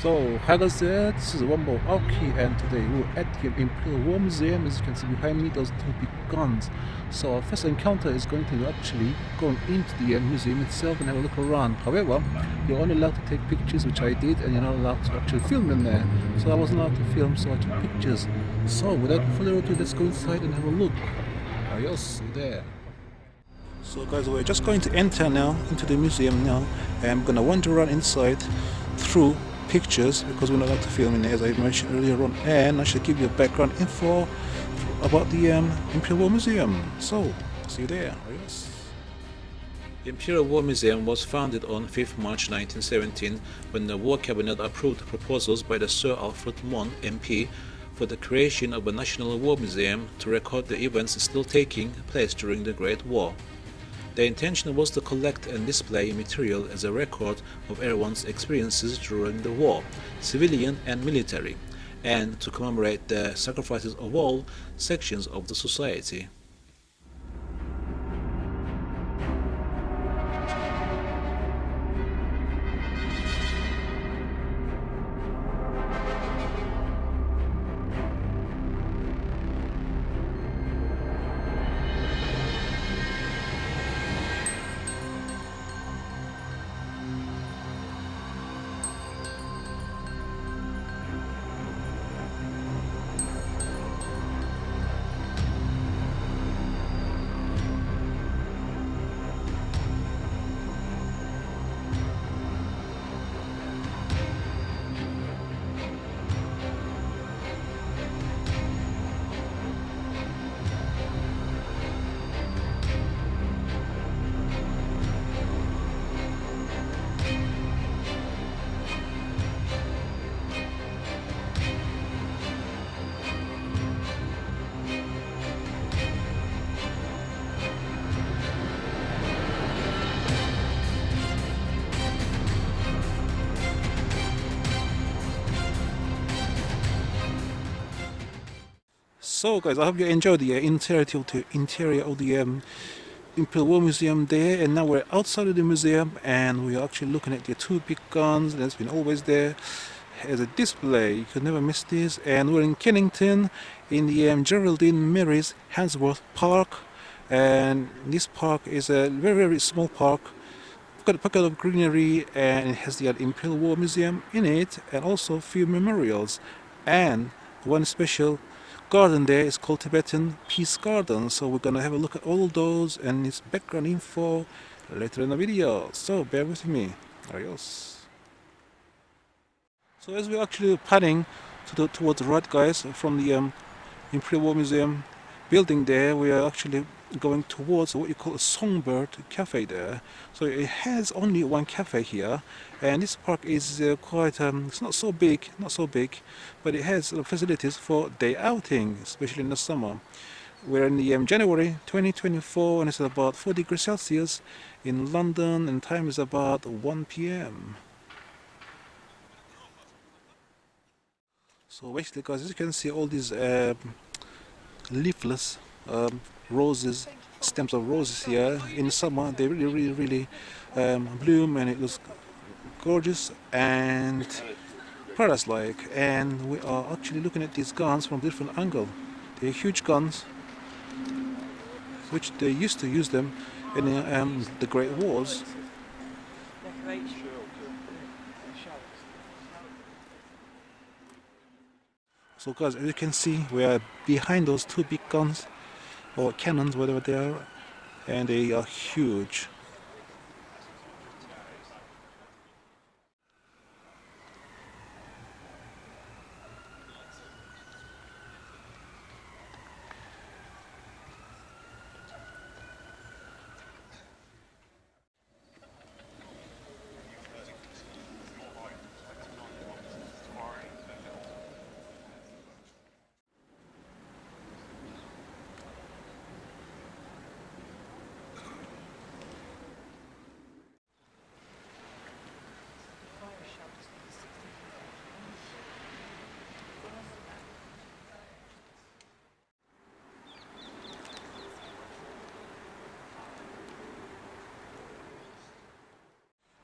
So, hi guys, this is Wombo Aoki, and today we're at the Imperial War Museum. As you can see behind me, those two big guns. So our first encounter is going to actually go into the museum itself and have a look around. However, you're only allowed to take pictures, which I did, and you're not allowed to actually film in there. So I wasn't allowed to film, so I took pictures. So without further ado, let's go inside and have a look. Adios, see you there. So guys, we're just going to enter now into the museum now, and I'm gonna wander around inside through pictures because we're not allowed to film in there, as I mentioned earlier on, and I should give you a background info about the Imperial War Museum. So, see you there. Yes. The Imperial War Museum was founded on 5th March 1917 when the War Cabinet approved proposals by the Sir Alfred Mon, MP, for the creation of a National War Museum to record the events still taking place during the Great War. The intention was to collect and display material as a record of everyone's experiences during the war, civilian and military, and to commemorate the sacrifices of all sections of the society. So guys, I hope you enjoyed the interior of the Imperial War Museum there, and now we're outside of the museum and we're actually looking at the two big guns that's been always there as a display. You could never miss this. And we're in Kennington in the Geraldine Mary's Handsworth Park, and this park is a very small park. Got a pocket of greenery, and it has the Imperial War Museum in it, and also a few memorials, and one special garden there is called Tibetan Peace Garden. So we're gonna have a look at all those and its background info later in the video. So bear with me. Adios. So as we're actually padding towards the right, guys, from the Imperial War Museum building there, we are actually going towards what you call a Songbird Cafe there. So it has only one cafe here, and this park is quite it's not so big, but it has facilities for day outing, especially in the summer. We're in the January 2024, and it's about 4 degrees Celsius in London, and time is about 1 p.m. So basically, guys, as you can see, all these leafless roses, stems of roses here. In summer, they really bloom, and it looks gorgeous and paradise-like. And we are actually looking at these guns from different angle. They're huge guns, which they used to use them in the Great Wars. So guys, as you can see, we are behind those two big guns, or cannons, whatever they are, and they are huge.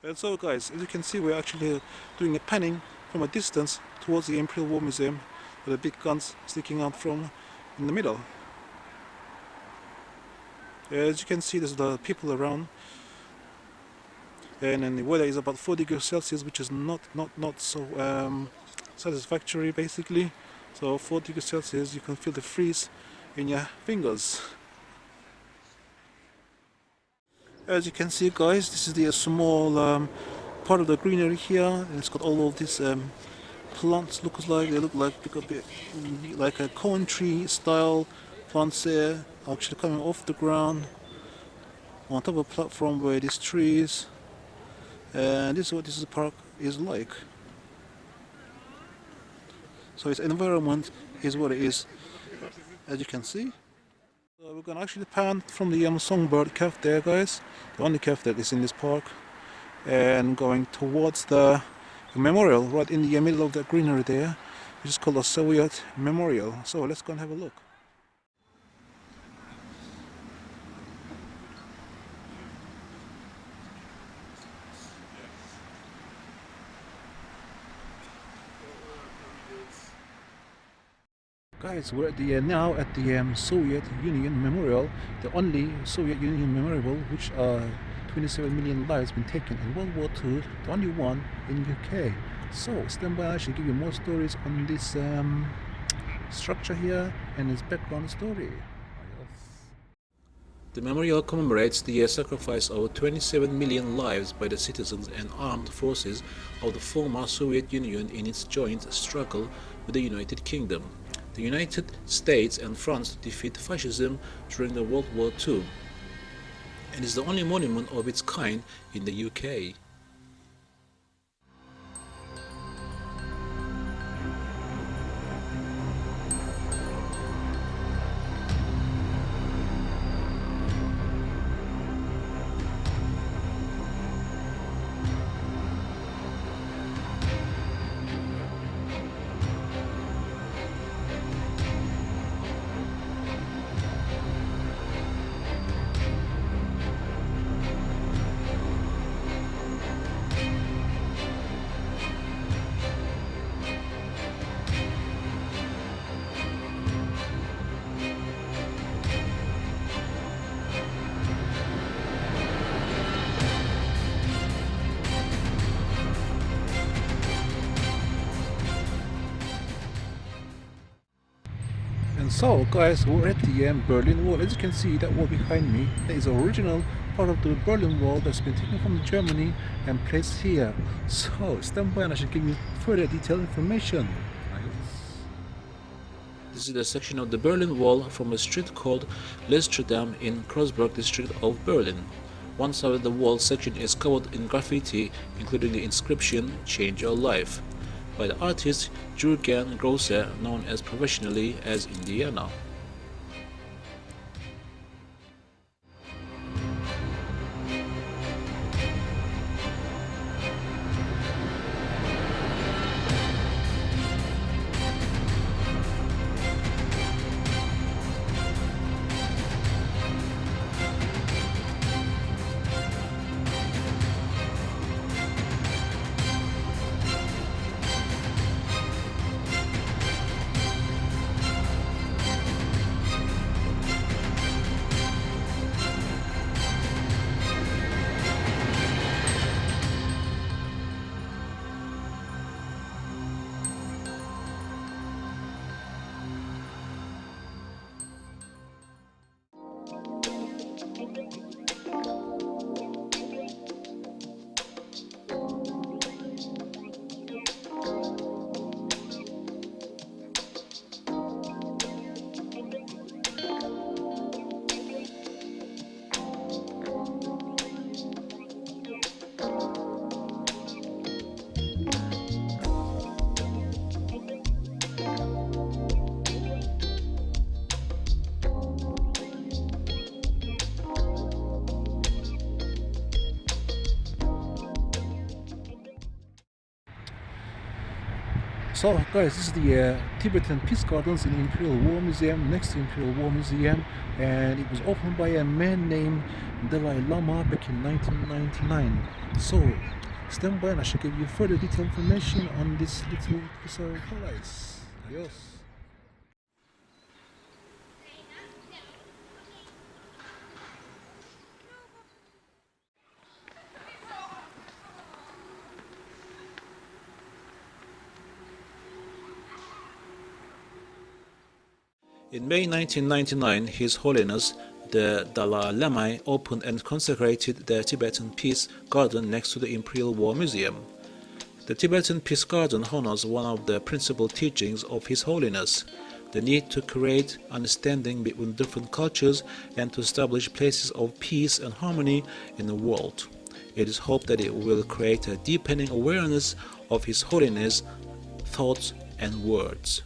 And so guys, as you can see, we're actually doing a panning from a distance towards the Imperial War Museum with the big guns sticking out from in the middle. As you can see, there's a lot of people around, and then the weather is about 4 degrees Celsius, which is not so satisfactory basically. So 4 degrees Celsius, you can feel the freeze in your fingers. As you can see, guys, this is the small part of the greenery here, and it's got all of these plants. They look like a bit like a corn tree style plants there, actually coming off the ground on top of a platform where these trees. And this is what this park is like. So its environment is what it is, as you can see. So we're gonna actually pan from the songbird cave there, guys, the only cave that is in this park, and going towards the memorial right in the middle of the greenery there, which is called the Soviet Memorial. So let's go and have a look. Guys, we're now at the Soviet Union Memorial, the only Soviet Union memorial which 27 million lives been taken in World War II, the only one in UK. So stand by, I should give you more stories on this structure here and its background story. The memorial commemorates the sacrifice of 27 million lives by the citizens and armed forces of the former Soviet Union in its joint struggle with the United Kingdom, the United States and France to defeat fascism during the World War II, and is the only monument of its kind in the UK. And so, guys, we're at the Berlin Wall. As you can see, that wall behind me, that is the original part of the Berlin Wall that's been taken from Germany and placed here. So, stand by and I should give you further detailed information. This is the section of the Berlin Wall from a street called Lestredam in Kreuzberg district of Berlin. One side of the wall section is covered in graffiti, including the inscription "Change Your Life," by the artist Jürgen Grosser, known as professionally as Indiana. So guys, this is the Tibetan Peace Gardens in the Imperial War Museum, next to Imperial War Museum, and it was opened by a man named Dalai Lama back in 1999. So stand by and I shall give you further detailed information on this little piece of place. Adios. In May 1999, His Holiness the Dalai Lama opened and consecrated the Tibetan Peace Garden next to the Imperial War Museum. The Tibetan Peace Garden honors one of the principal teachings of His Holiness, the need to create understanding between different cultures and to establish places of peace and harmony in the world. It is hoped that it will create a deepening awareness of His Holiness' thoughts and words.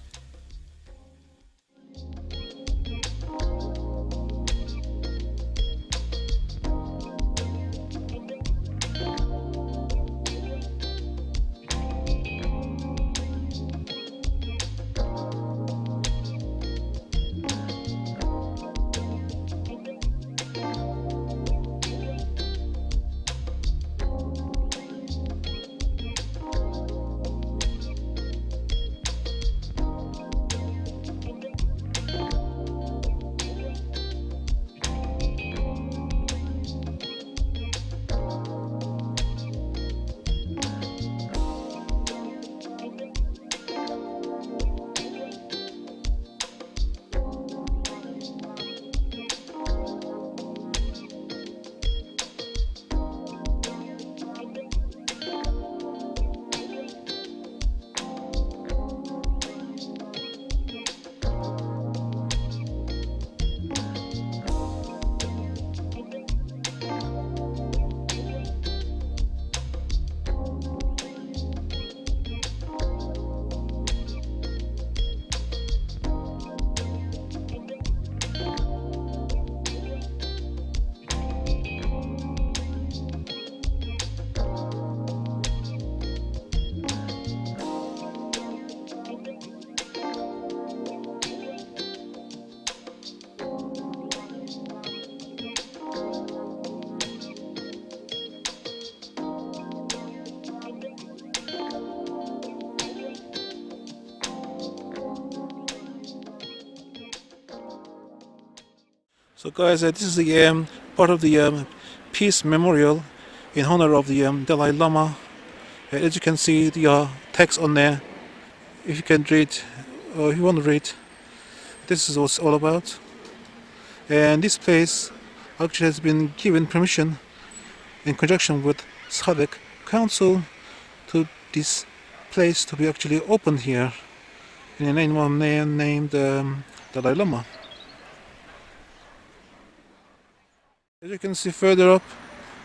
So guys, this is the part of the Peace Memorial in honor of the Dalai Lama. As you can see, the text on there, if you can read, or if you want to read, this is what it's all about. And this place actually has been given permission in conjunction with SADC Council to this place to be actually opened here in a name of man named Dalai Lama. As you can see further up,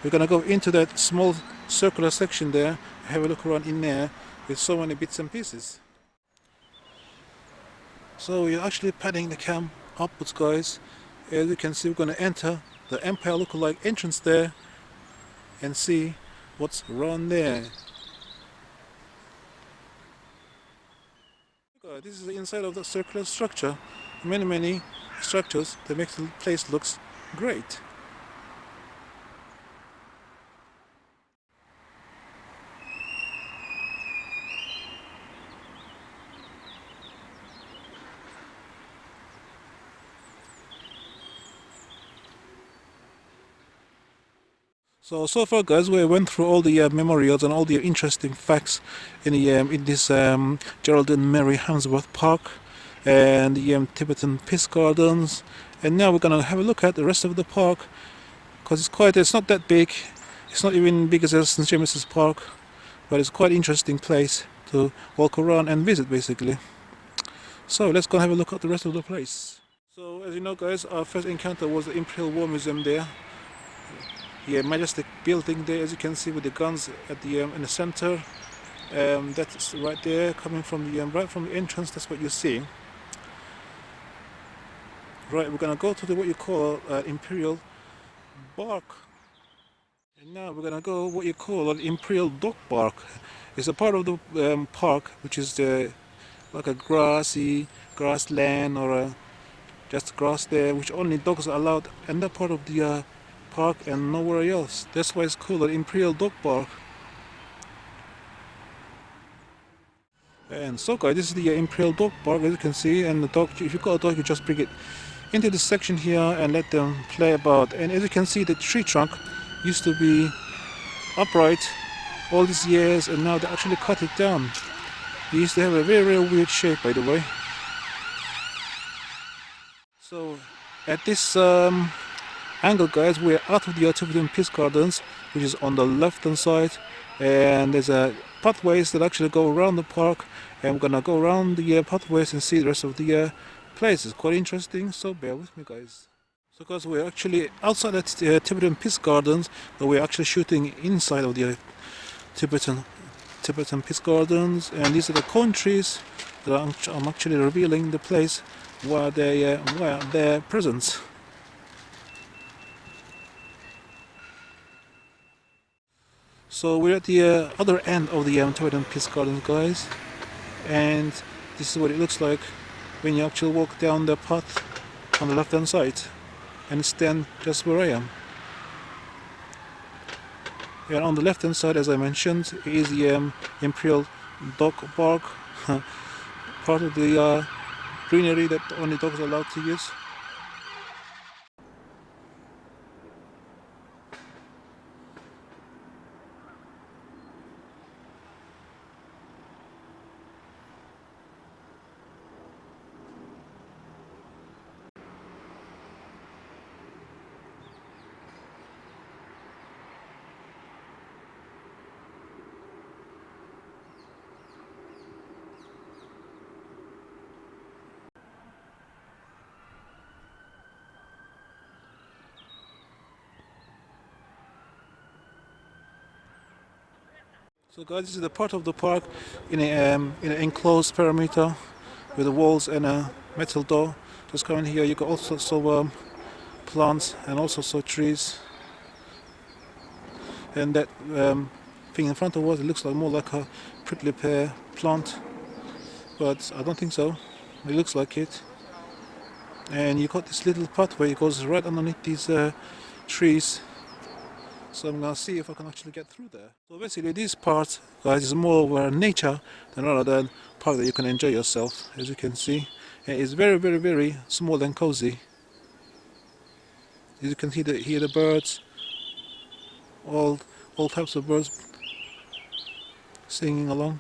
we're gonna go into that small circular section there, have a look around in there with so many bits and pieces. So we're actually padding the cam upwards, guys. As you can see, we're gonna enter the Empire lookalike entrance there and see what's around there. This is the inside of the circular structure. Many structures that make the place looks great. So far, guys, we went through all the memorials and all the interesting facts in the in this Geraldine Mary Hamsworth Park and the Tibetan Peace Gardens. And now we're gonna have a look at the rest of the park because it's not that big. It's not even big as St. James's Park, but it's quite an interesting place to walk around and visit, basically. So let's go and have a look at the rest of the place. So as you know, guys, our first encounter was the Imperial War Museum there. Yeah, majestic building there, as you can see, with the guns at the in the center. That's right there, coming from the right from the entrance. That's what you're seeing. Right, we're gonna go to the what you call Imperial Bark, and now we're gonna go what you call an Imperial Dog Park. It's a part of the park which is like a grassland or just grass there, which only dogs are allowed in that part of the park and nowhere else. That's why it's called an Imperial Dog Park. And so guys, this is the Imperial dog park, as you can see, and the dog, if you've got a dog, you just bring it into this section here and let them play about. And as you can see, the tree trunk used to be upright all these years, and now they actually cut it down. It used to have a very, very weird shape, by the way. So at this angle, guys, we're out of the Tibetan Peace Gardens, which is on the left hand side, and there's a pathways that actually go around the park, and we're gonna go around the pathways and see the rest of the place. It's quite interesting, so bear with me, guys. So guys, we're actually outside the Tibetan Peace Gardens, but we're actually shooting inside of the Tibetan Peace Gardens, and these are the cone trees that I'm actually revealing the place where their presence. So we're at the other end of the Tibetan Peace Gardens, guys, and this is what it looks like when you actually walk down the path on the left hand side and stand just where I am. And on the left hand side, as I mentioned, is the Imperial dog park, part of the greenery that only dogs are allowed to use. So guys, this is the part of the park in an enclosed perimeter with the walls and a metal door. Just coming here, you got all sorts of plants and all sorts of trees. And that thing in front of us, it looks like more like a prickly pear plant, but I don't think so. It looks like it. And you got this little pathway, it goes right underneath these trees. So I'm gonna see if I can actually get through there. So basically this part, guys, is more of nature than rather than part that you can enjoy yourself, as you can see. And it's very, very, very small and cozy. As you can see, hear the birds, all types of birds singing along.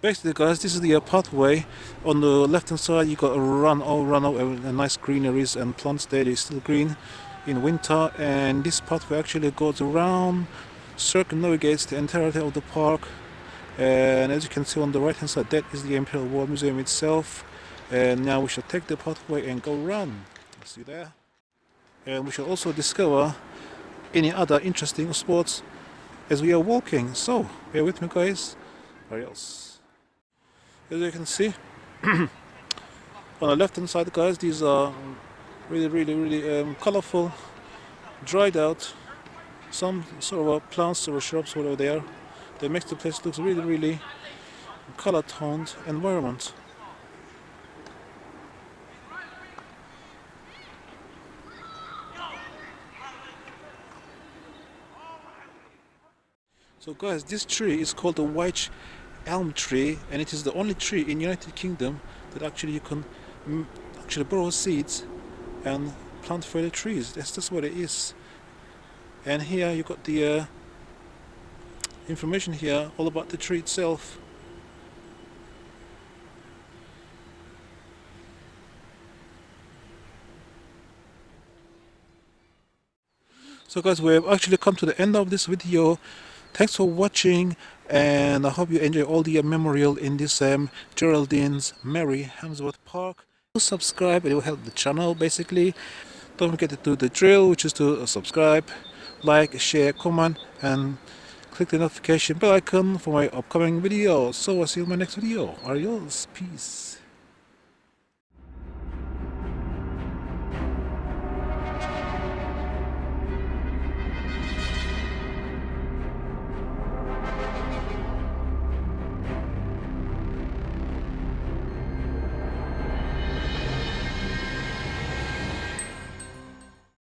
Basically, guys, this is the pathway. On the left hand side, you got a run over a nice greeneries and plants there. It's still green in winter, and this pathway actually goes around, circumnavigates the entirety of the park. And as you can see on the right hand side, that is the Imperial War Museum itself. And now we shall take the pathway and go around. See there. And we shall also discover any other interesting spots as we are walking. So bear with me, guys. Adios. As you can see, on the left hand side, guys, these are really colorful, dried out, some sort of plants or shrubs, whatever they are. That makes the place look really color toned environment. So guys, this tree is called the white elm tree, and it is the only tree in United Kingdom that actually you can actually borrow seeds and plant further trees. That's what it is. And here you got the information here all about the tree itself. So guys, we have actually come to the end of this video. Thanks for watching, and I hope you enjoy all the memorial in this Geraldine's Mary Hamsworth Park. Subscribe, it will help the channel basically. Don't forget to do the drill, which is to subscribe, like, share, comment, and click the notification bell icon for my upcoming videos. So I'll see you in my next video. Adios, peace.